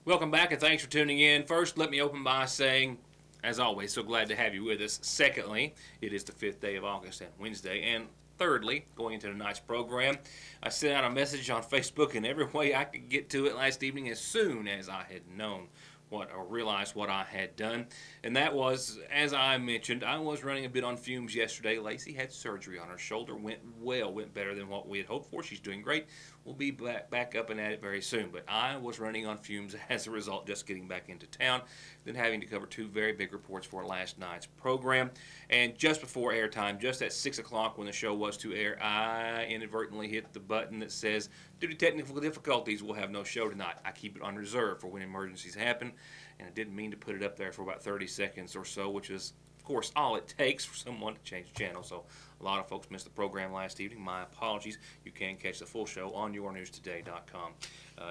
Welcome back and thanks for tuning in. First, let me open by saying, as always, so glad to have you with us. Secondly, it is the 5th day of August and Wednesday. And thirdly, going into tonight's program, I sent out a message on Facebook in every way I could get to it last evening as soon as I had known or realized what I had done. And that was, as I mentioned, I was running a bit on fumes yesterday. Lacey had surgery on her shoulder. Went better than what we had hoped for. She's doing great. We'll be back up and at it very soon. But I was running on fumes as a result, just getting back into town, then having to cover two very big reports for last night's program. And just before airtime, just at 6 o'clock when the show was to air, I inadvertently hit the button that says, due to technical difficulties, we'll have no show tonight. I keep it on reserve for when emergencies happen. And I didn't mean to put it up there for about 30 seconds or so, which is, of course, all it takes for someone to change the channel. So a lot of folks missed the program last evening. My apologies. You can catch the full show on yournewstoday.com.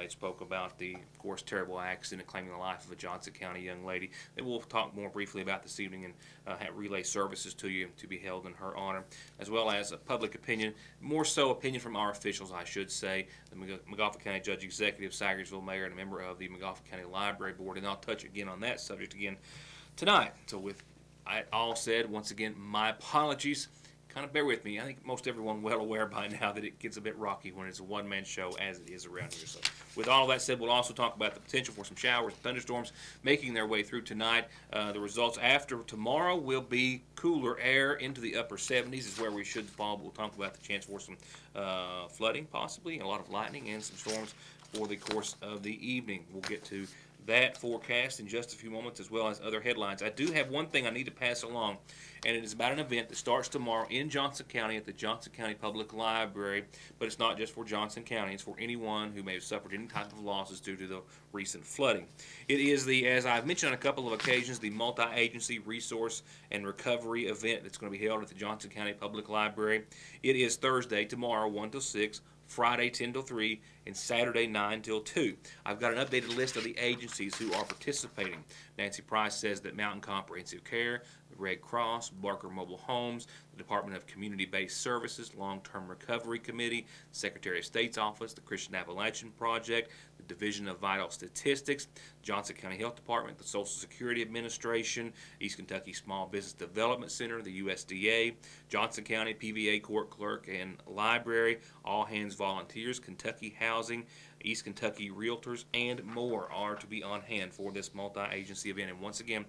It spoke about the, of course, terrible accident claiming the life of a Johnson County young lady that we'll talk more briefly about this evening and relay services to you to be held in her honor, as well as a public opinion, more so opinion from our officials, I should say, the McGoffin County Judge Executive, Sagersville Mayor, and a member of the McGoffin County Library Board, and I'll touch again on that subject again tonight. So with all said, once again, my apologies. Kind of bear with me. I think most everyone well aware by now that it gets a bit rocky when it's a one-man show, as it is around here. So with all of that said, we'll also talk about the potential for some showers and thunderstorms making their way through tonight. The results after tomorrow will be cooler air into the upper 70s is where we should fall. We'll talk about the chance for some flooding possibly, a lot of lightning and some storms for the course of the evening. We'll get to that forecast in just a few moments, as well as other headlines. I do have one thing I need to pass along, and it is about an event that starts tomorrow in Johnson County at the Johnson County Public Library, but it's not just for Johnson County. It's for anyone who may have suffered any type of losses due to the recent flooding. It is the, as I've mentioned on a couple of occasions, the multi-agency resource and recovery event that's going to be held at the Johnson County Public Library. It is Thursday, tomorrow, 1 till 6, Friday 10 till 3, and Saturday 9 till 2. I've got an updated list of the agencies who are participating. Nancy Price says that Mountain Comprehensive Care, the Red Cross, Barker Mobile Homes, the Department of Community-Based Services, Long-Term Recovery Committee, the Secretary of State's Office, the Christian Appalachian Project, the Division of Vital Statistics, Johnson County Health Department, the Social Security Administration, East Kentucky Small Business Development Center, the USDA, Johnson County PVA Court Clerk and Library, All Hands Volunteers, Kentucky Housing, East Kentucky Realtors, and more are to be on hand for this multi-agency event. And once again,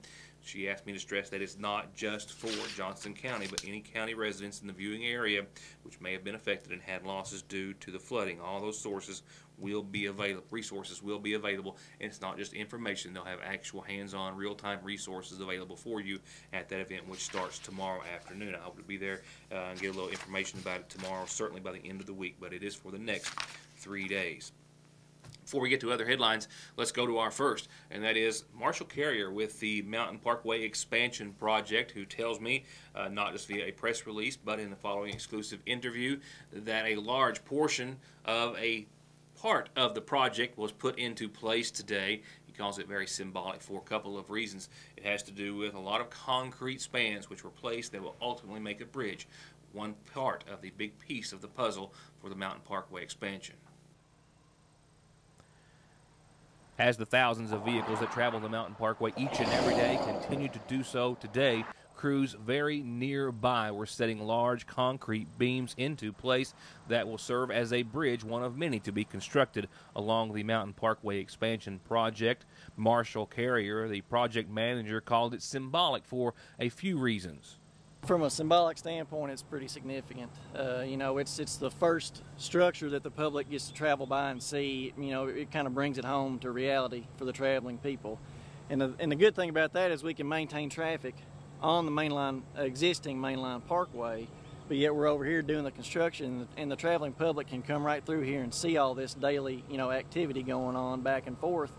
she asked me to stress that it's not just for Johnson County, but any county residents in the viewing area which may have been affected and had losses due to the flooding. All those sources will be available, resources will be available, and it's not just information. They'll have actual hands-on, real-time resources available for you at that event, which starts tomorrow afternoon. I hope to be there and get a little information about it tomorrow, certainly by the end of the week, but it is for the next 3 days. Before we get to other headlines, let's go to our first, and that is Marshall Carrier with the Mountain Parkway Expansion Project, who tells me, not just via a press release, but in the following exclusive interview, that a large portion of a part of the project was put into place today. He calls it very symbolic for a couple of reasons. It has to do with a lot of concrete spans which were placed that will ultimately make a bridge, one part of the big piece of the puzzle for the Mountain Parkway expansion. As the thousands of vehicles that travel the Mountain Parkway each and every day continue to do so today, crews very nearby were setting large concrete beams into place that will serve as a bridge, one of many to be constructed along the Mountain Parkway expansion project. Marshall Carrier, the project manager, called it symbolic for a few reasons. From a symbolic standpoint, it's pretty significant. You know, it's the first structure that the public gets to travel by and see. You know, it kind of brings it home to reality for the traveling people. And the good thing about that is we can maintain traffic on the existing mainline parkway, but yet we're over here doing the construction, and the traveling public can come right through here and see all this daily, you know, activity going on back and forth,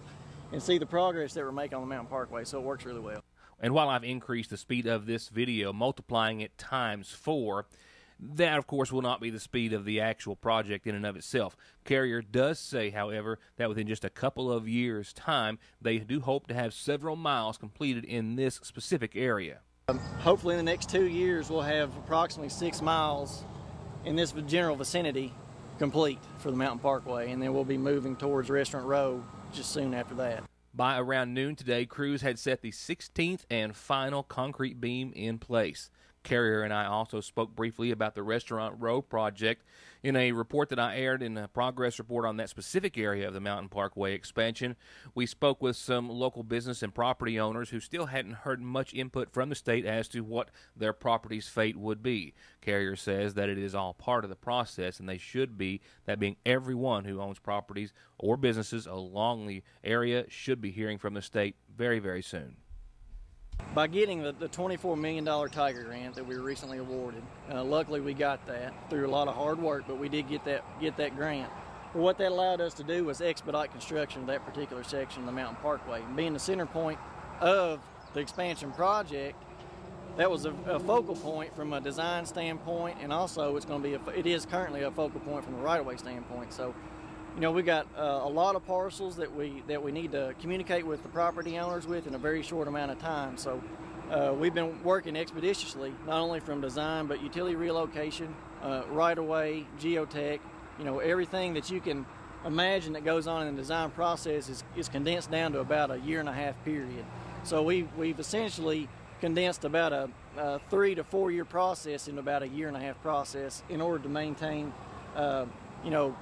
and see the progress that we're making on the Mountain Parkway. So it works really well. And while I've increased the speed of this video, multiplying it ×4, that, of course, will not be the speed of the actual project in and of itself. Carrier does say, however, that within just a couple of years' time, they do hope to have several miles completed in this specific area. Hopefully in the next 2 years, we'll have approximately 6 miles in this general vicinity complete for the Mountain Parkway, and then we'll be moving towards Restaurant Row just soon after that. By around noon today, crews had set the 16th and final concrete beam in place. Carrier and I also spoke briefly about the Restaurant Row project in a report that I aired in a progress report on that specific area of the Mountain Parkway expansion. We spoke with some local business and property owners who still hadn't heard much input from the state as to what their property's fate would be. Carrier says that it is all part of the process, and they should be, that being everyone who owns properties or businesses along the area should be hearing from the state very, very soon. By getting the $24 million Tiger grant that we were recently awarded, luckily we got that through a lot of hard work, but we did get that grant. But what that allowed us to do was expedite construction of that particular section of the Mountain Parkway. Being the center point of the expansion project, that was a focal point from a design standpoint, and also it is currently a focal point from a right-of-way standpoint. So, you know, we got a lot of parcels that we need to communicate with the property owners with in a very short amount of time. So we've been working expeditiously, not only from design, but utility relocation, right-of-way, geotech, you know, everything that you can imagine that goes on in the design process is condensed down to about a 1.5-year period. So we've essentially condensed about a 3 to 4 year process into about a 1.5-year process in order to maintain, you know,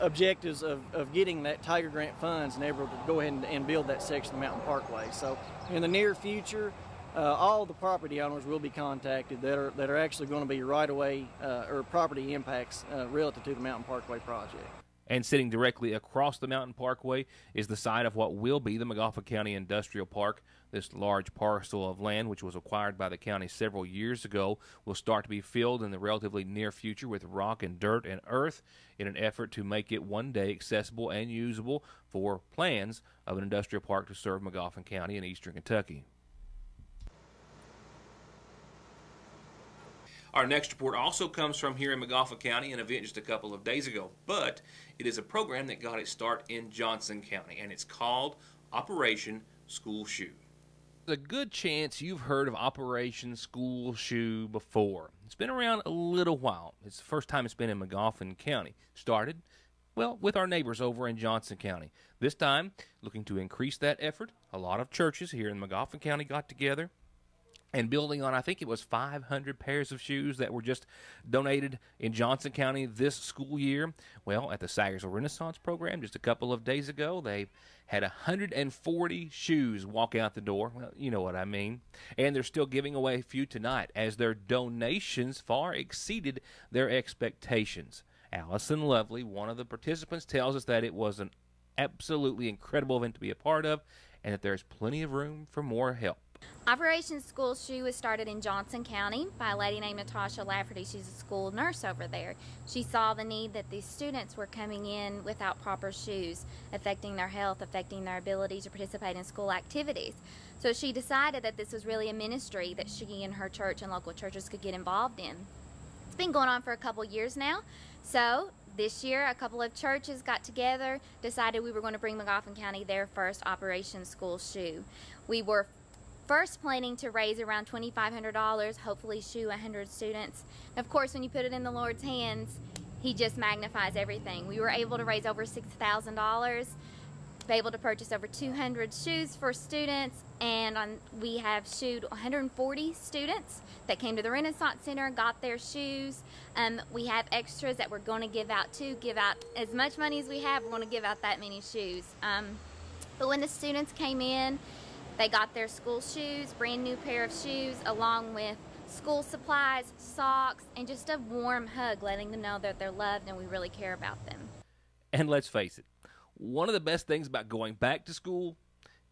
objectives of getting that Tiger grant funds and able to go ahead and build that section of the Mountain Parkway. So in the near future, all the property owners will be contacted that are actually going to be right-of-way or property impacts relative to the Mountain Parkway project. And sitting directly across the Mountain Parkway is the site of what will be the Magauffa County Industrial Park. This large parcel of land, which was acquired by the county several years ago, will start to be filled in the relatively near future with rock and dirt and earth in an effort to make it one day accessible and usable for plans of an industrial park to serve Magauffa County in eastern Kentucky. Our next report also comes from here in Magauffa County, an event just a couple of days ago, but it is a program that got its start in Johnson County, and it's called Operation School Shoe. There's a good chance you've heard of Operation School Shoe before. It's been around a little while. It's the first time it's been in Magauffa County. Started, well, with our neighbors over in Johnson County. This time, looking to increase that effort, a lot of churches here in Magauffa County got together, and building on, I think it was 500 pairs of shoes that were just donated in Johnson County this school year. Well, at the Sagersville Renaissance program just a couple of days ago, they had 140 shoes walk out the door. Well, you know what I mean. And they're still giving away a few tonight as their donations far exceeded their expectations. Allison Lovely, one of the participants, tells us that it was an absolutely incredible event to be a part of and that there's plenty of room for more help. Operation School Shoe was started in Johnson County by a lady named Natasha Lafferty. She's a school nurse over there. She saw the need that these students were coming in without proper shoes, affecting their health, affecting their ability to participate in school activities. So she decided that this was really a ministry that she and her church and local churches could get involved in. It's been going on for a couple years now. So this year, a couple of churches got together, decided we were going to bring Magauffa County their first Operation School Shoe. We were first planning to raise around $2,500, hopefully shoe 100 students. And of course, when you put it in the Lord's hands, He just magnifies everything. We were able to raise over $6,000, be able to purchase over 200 shoes for students, and we have shoed 140 students that came to the Renaissance Center, got their shoes. We have extras that we're going to give out too. Give out as much money as we have, we're going to give out that many shoes. But when the students came in, they got their school shoes, brand new pair of shoes, along with school supplies, socks, and just a warm hug, letting them know that they're loved and we really care about them. And let's face it, one of the best things about going back to school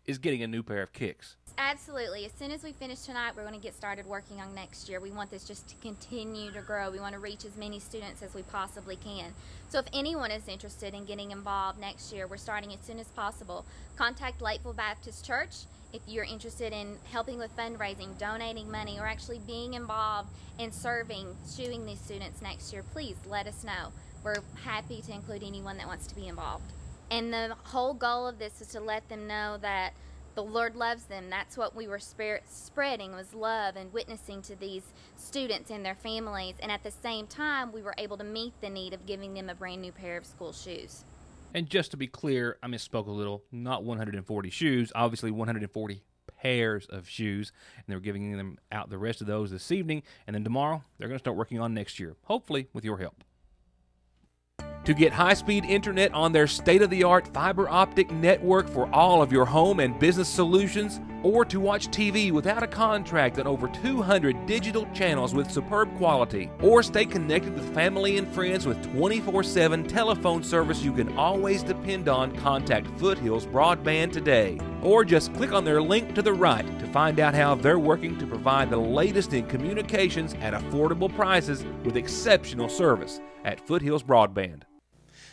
is getting a new pair of kicks. Absolutely. As soon as we finish tonight, we're going to get started working on next year. We want this just to continue to grow. We want to reach as many students as we possibly can. So if anyone is interested in getting involved next year, we're starting as soon as possible. Contact Lakeville Baptist Church if you're interested in helping with fundraising, donating money, or actually being involved in serving, shoeing these students next year. Please let us know. We're happy to include anyone that wants to be involved. And the whole goal of this is to let them know that the Lord loves them. That's what we were spreading, was love and witnessing to these students and their families. And at the same time, we were able to meet the need of giving them a brand new pair of school shoes. And just to be clear, I misspoke a little. Not 140 shoes, obviously 140 pairs of shoes. And they're giving them out the rest of those this evening. And then tomorrow, they're going to start working on next year, hopefully with your help. To get high-speed internet on their state-of-the-art fiber optic network for all of your home and business solutions, or to watch TV without a contract on over 200 digital channels with superb quality, or stay connected with family and friends with 24/7 telephone service you can always depend on, contact Foothills Broadband today. Or just click on their link to the right to find out how they're working to provide the latest in communications at affordable prices with exceptional service at Foothills Broadband.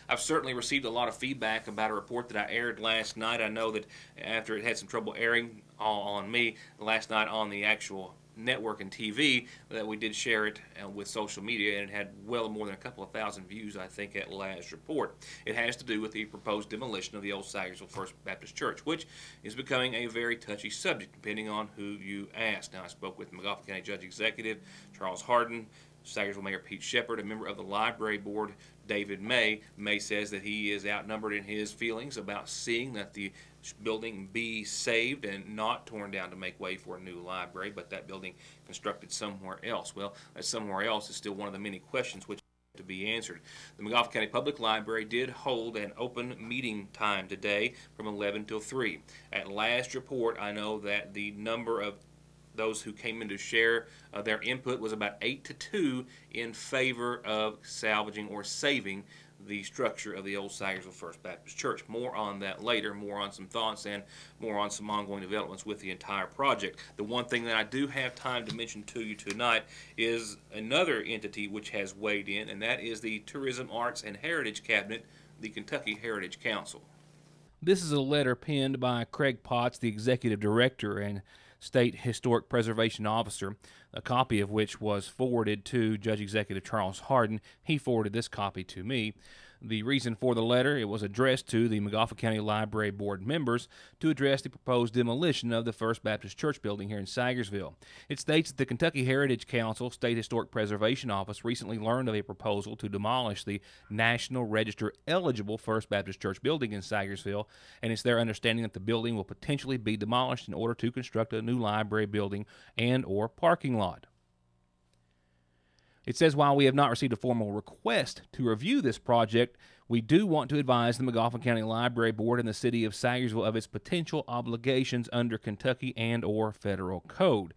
I've certainly received a lot of feedback about a report that I aired last night. I know that after it had some trouble airing on me last night on the actual network and TV, that we did share it with social media, and it had well more than a couple of thousand views, I think, at last report. It has to do with the proposed demolition of the old Sagersville First Baptist Church, which is becoming a very touchy subject, depending on who you ask. Now, I spoke with McGoffin County Judge Executive Charles Hardin, Sagersville Mayor Pete Shepard, a member of the Library Board, David May. May says that he is outnumbered in his feelings about seeing that the building be saved and not torn down to make way for a new library, but that building constructed somewhere else. Well, that somewhere else is still one of the many questions which to be answered. The McGoffin County Public Library did hold an open meeting time today from 11 till 3. At last report, I know that the number of those who came in to share their input was about 8 to 2 in favor of salvaging or saving the structure of the old Sagersville First Baptist Church. More on that later, more on some thoughts and more on some ongoing developments with the entire project. The one thing that I do have time to mention to you tonight is another entity which has weighed in, and that is the Tourism, Arts, and Heritage Cabinet, the Kentucky Heritage Council. This is a letter penned by Craig Potts, the Executive Director and State Historic Preservation Officer, a copy of which was forwarded to Judge Executive Charles Hardin. He forwarded this copy to me. The reason for the letter, it was addressed to the McGoffin County Library Board members to address the proposed demolition of the First Baptist Church building here in Sagersville. It states that the Kentucky Heritage Council State Historic Preservation Office recently learned of a proposal to demolish the National Register eligible First Baptist Church building in Sagersville, and it's their understanding that the building will potentially be demolished in order to construct a new library building and or parking lot. It says, while we have not received a formal request to review this project, we do want to advise the McGoffin County Library Board and the City of Sagersville of its potential obligations under Kentucky and or federal code.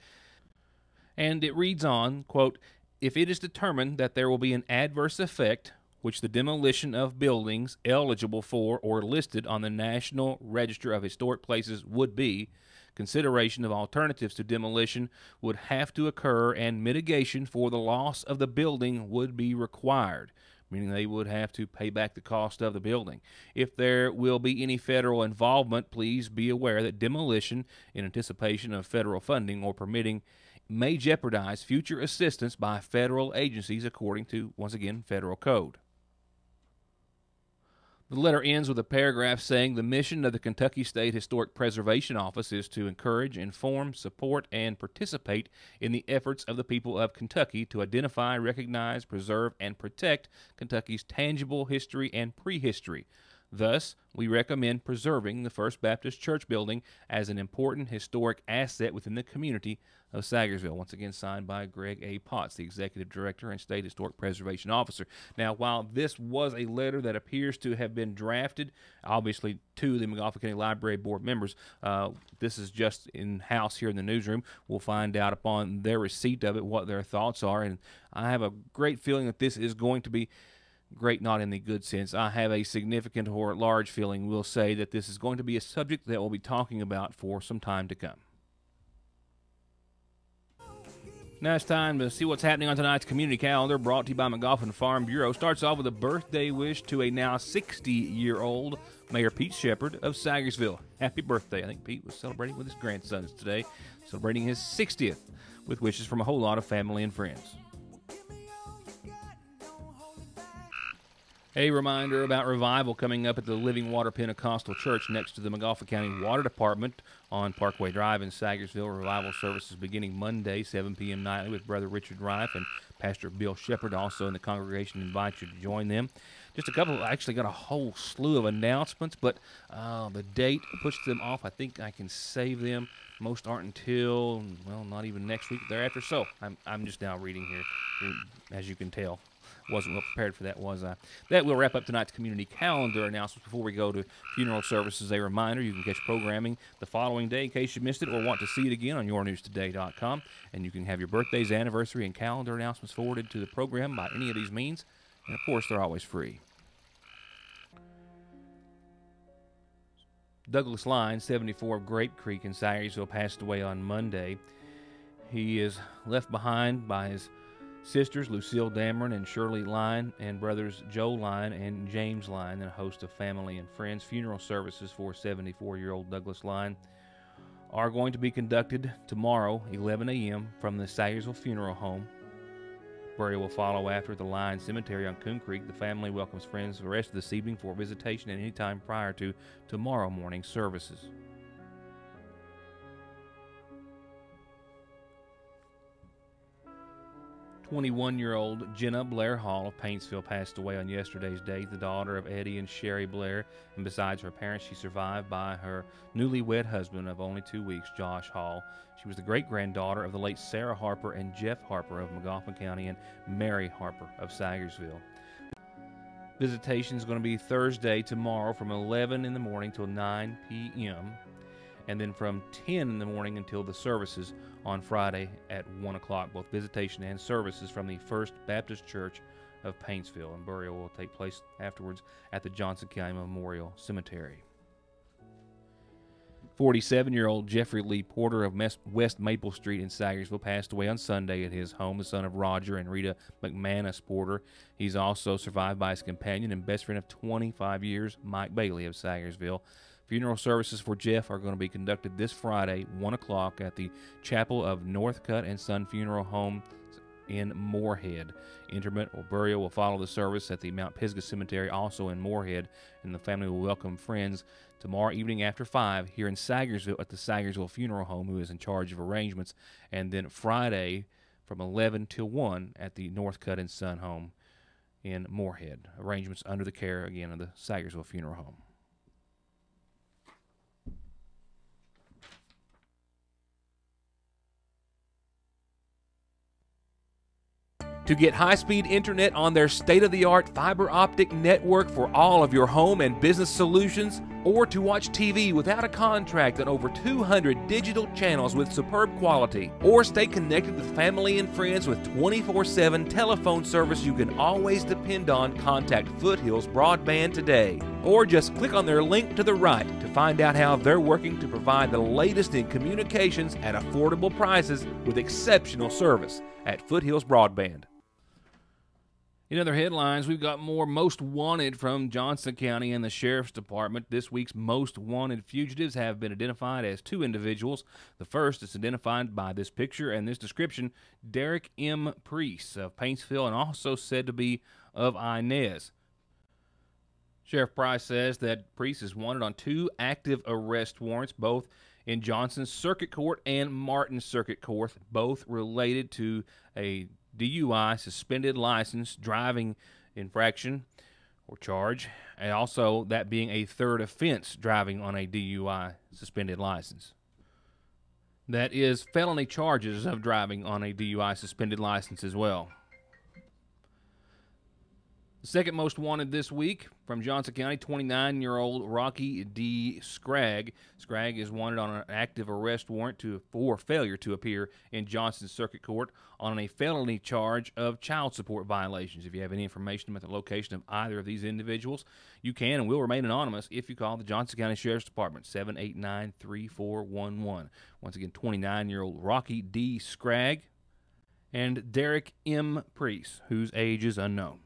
And it reads on, quote, if it is determined that there will be an adverse effect, which the demolition of buildings eligible for or listed on the National Register of Historic Places would be, consideration of alternatives to demolition would have to occur and mitigation for the loss of the building would be required, meaning they would have to pay back the cost of the building. If there will be any federal involvement, please be aware that demolition in anticipation of federal funding or permitting may jeopardize future assistance by federal agencies according to, once again, federal code. The letter ends with a paragraph saying the mission of the Kentucky State Historic Preservation Office is to encourage, inform, support, and participate in the efforts of the people of Kentucky to identify, recognize, preserve, and protect Kentucky's tangible history and prehistory. Thus, we recommend preserving the First Baptist Church building as an important historic asset within the community of Sagersville. Once again, signed by Greg A. Potts, the Executive Director and State Historic Preservation Officer. Now, while this was a letter that appears to have been drafted, obviously, to the McGoffin County Library Board members, this is just in-house here in the newsroom. We'll find out upon their receipt of it what their thoughts are, and I have a great feeling that this is going to be great, not in the good sense. I have a significant or large feeling, we'll say, that this is going to be a subject that we'll be talking about for some time to come. Now it's time to see what's happening on tonight's community calendar, brought to you by McGoffin Farm Bureau. Starts off with a birthday wish to a now 60-year-old Mayor Pete Shepard of Sagersville. Happy birthday. I think Pete was celebrating with his grandsons today, celebrating his 60th, with wishes from a whole lot of family and friends. A reminder about revival coming up at the Living Water Pentecostal Church next to the McGoffin County Water Department on Parkway Drive in Sagersville. Revival services beginning Monday, 7 p.m. nightly with Brother Richard Rife and Pastor Bill Shepard. Also in the congregation, invite you to join them. just a couple. I actually got a whole slew of announcements, but the date pushed them off. I think I can save them. Most aren't until, well, not even next week thereafter. So I'm just now reading here, as you can tell. Wasn't well prepared for that, was I? That will wrap up tonight's community calendar announcements. Before we go to funeral services, a reminder, you can catch programming the following day in case you missed it or want to see it again on yournewstoday.com. And you can have your birthdays, anniversary, and calendar announcements forwarded to the program by any of these means. And, of course, they're always free. Douglas Line, 74 of Grape Creek in Sayersville, passed away on Monday. He is left behind by his sisters Lucille Dameron and Shirley Line, and brothers Joe Line and James Line, and a host of family and friends. Funeral services for 74-year-old Douglas Line are going to be conducted tomorrow, 11 a.m., from the Sayersville Funeral Home. Burial will follow after the Line Cemetery on Coon Creek. The family welcomes friends the rest of this evening for visitation at any time prior to tomorrow morning services. 21-year-old Jenna Blair Hall of Paintsville passed away on yesterday's date, the daughter of Eddie and Sherry Blair, and besides her parents, she's survived by her newlywed husband of only 2 weeks, Josh Hall. She was the great-granddaughter of the late Sarah Harper and Jeff Harper of McGoffin County and Mary Harper of Sayersville. Visitation is going to be Thursday, tomorrow, from 11 in the morning till 9 p.m., and then from 10 in the morning until the services on Friday at 1 o'clock, both visitation and services from the First Baptist Church of Paintsville, and burial will take place afterwards at the Johnson County Memorial Cemetery. 47-year-old Jeffrey Lee Porter of West Maple Street in Sayersville passed away on Sunday at his home, the son of Roger and Rita McManus Porter. He's also survived by his companion and best friend of 25 years, Mike Bailey of Sayersville. Funeral services for Jeff are going to be conducted this Friday, 1 o'clock, at the Chapel of Northcutt and Son Funeral Home in Moorhead. Interment or burial will follow the service at the Mount Pisgah Cemetery, also in Moorhead, and the family will welcome friends tomorrow evening after 5 here in Sayersville at the Sayersville Funeral Home, who is in charge of arrangements, and then Friday from 11 till 1 at the Northcutt and Son Home in Moorhead. Arrangements under the care, again, of the Sayersville Funeral Home. To get high-speed internet on their state-of-the-art fiber optic network for all of your home and business solutions, or to watch TV without a contract on over 200 digital channels with superb quality, or stay connected with family and friends with 24/7 telephone service you can always depend on, contact Foothills Broadband today. Or just click on their link to the right to find out how they're working to provide the latest in communications at affordable prices with exceptional service at Foothills Broadband. In other headlines, we've got more most wanted from Johnson County and the Sheriff's Department. This week's most wanted fugitives have been identified as 2 individuals. The first is identified by this picture and this description, Derek M. Priest of Paintsville, and also said to be of Inez. Sheriff Price says that Priest is wanted on 2 active arrest warrants, both in Johnson Circuit Court and Martin Circuit Court, both related to a DUI, suspended license, driving infraction or charge, and also that being a third offense, driving on a DUI suspended license. That is felony charges of driving on a DUI suspended license as well. The second most wanted this week from Johnson County, 29-year-old Rocky D. Scragg. Scragg is wanted on an active arrest warrant for failure to appear in Johnson Circuit Court on a felony charge of child support violations. If you have any information about the location of either of these individuals, you can and will remain anonymous if you call the Johnson County Sheriff's Department, 789-3411. Once again, 29-year-old Rocky D. Scragg and Derek M. Priest, whose age is unknown.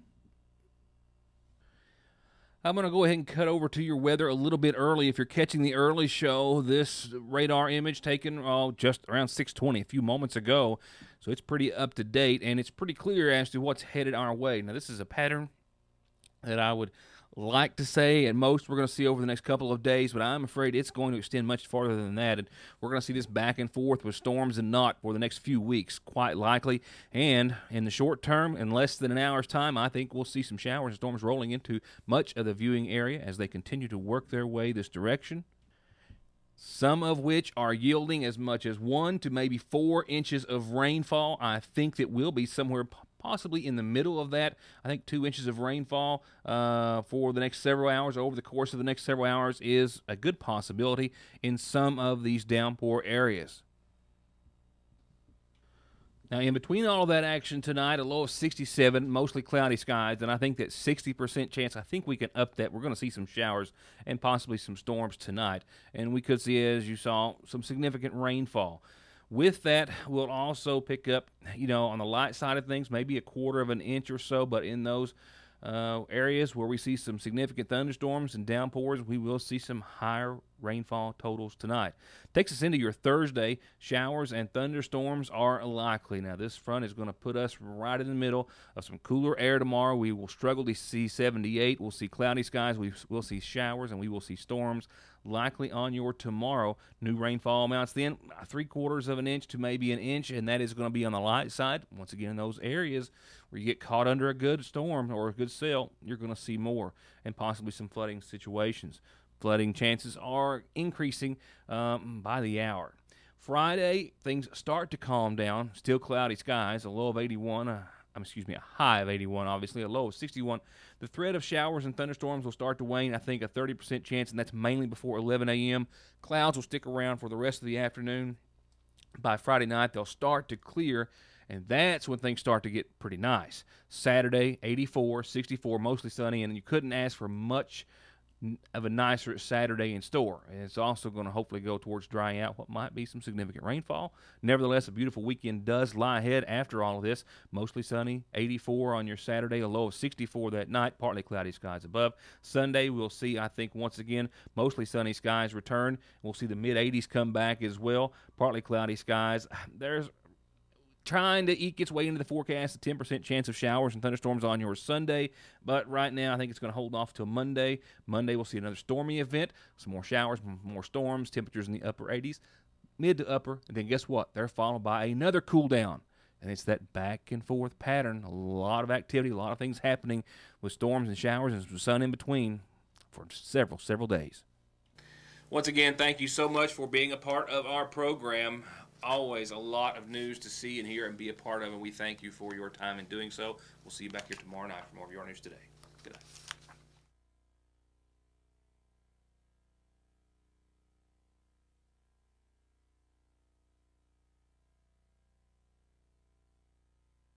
I'm going to go ahead and cut over to your weather a little bit early. If you're catching the early show, this radar image taken just around 6:20 a few moments ago, so it's pretty up to date, and it's pretty clear as to what's headed our way. Now, this is a pattern that I would like to say at most we're going to see over the next couple of days, but I'm afraid it's going to extend much farther than that, and we're going to see this back and forth with storms and not for the next few weeks, quite likely. And in the short term, in less than an hour's time, I think we'll see some showers and storms rolling into much of the viewing area as they continue to work their way this direction, some of which are yielding as much as 1 to maybe 4 inches of rainfall. I think that we'll be somewhere possibly in the middle of that. I think 2 inches of rainfall for the next several hours, over the course of the next several hours, is a good possibility in some of these downpour areas. Now, in between all of that action tonight, a low of 67, mostly cloudy skies, and I think that 60% chance, I think we can up that. We're going to see some showers and possibly some storms tonight, and we could see, as you saw, some significant rainfall. With that, we'll also pick up, on the light side of things, maybe a 1/4 of an inch or so, but in those areas where we see some significant thunderstorms and downpours, we will see some higher rainfall totals tonight. Takes us into your Thursday. Showers and thunderstorms are likely. Now, this front is going to put us right in the middle of some cooler air tomorrow. We will struggle to see 78. We'll see cloudy skies. We will see showers, and we will see storms likely on your tomorrow. New rainfall amounts then 3/4 of an inch to maybe an inch, and that is going to be on the light side. Once again, in those areas where you get caught under a good storm or a good sail, you're going to see more and possibly some flooding situations. Flooding chances are increasing by the hour. Friday, things start to calm down. Still cloudy skies, a low of 81, a high of 81, obviously, a low of 61. The threat of showers and thunderstorms will start to wane, I think a 30% chance, and that's mainly before 11 a.m. Clouds will stick around for the rest of the afternoon. By Friday night, they'll start to clear, and that's when things start to get pretty nice. Saturday, 84, 64, mostly sunny, and you couldn't ask for much of a nicer Saturday in store. And it's also going to hopefully go towards drying out what might be some significant rainfall. Nevertheless, a beautiful weekend does lie ahead after all of this. Mostly sunny, 84 on your Saturday, a low of 64 that night, partly cloudy skies above. Sunday, we'll see, I think, once again, mostly sunny skies return. We'll see the mid-80s come back as well, partly cloudy skies. There's trying to eke its way into the forecast, a 10% chance of showers and thunderstorms on your Sunday, but right now I think it's going to hold off till Monday. Monday we'll see another stormy event, some more showers, more storms, temperatures in the upper 80s, mid to upper, and then guess what? They're followed by another cool down, and it's that back and forth pattern. A lot of activity, a lot of things happening with storms and showers and some sun in between for several days. Once again, thank you so much for being a part of our program. Always a lot of news to see and hear and be a part of, and we thank you for your time in doing so. We'll see you back here tomorrow night for more of Your News Today.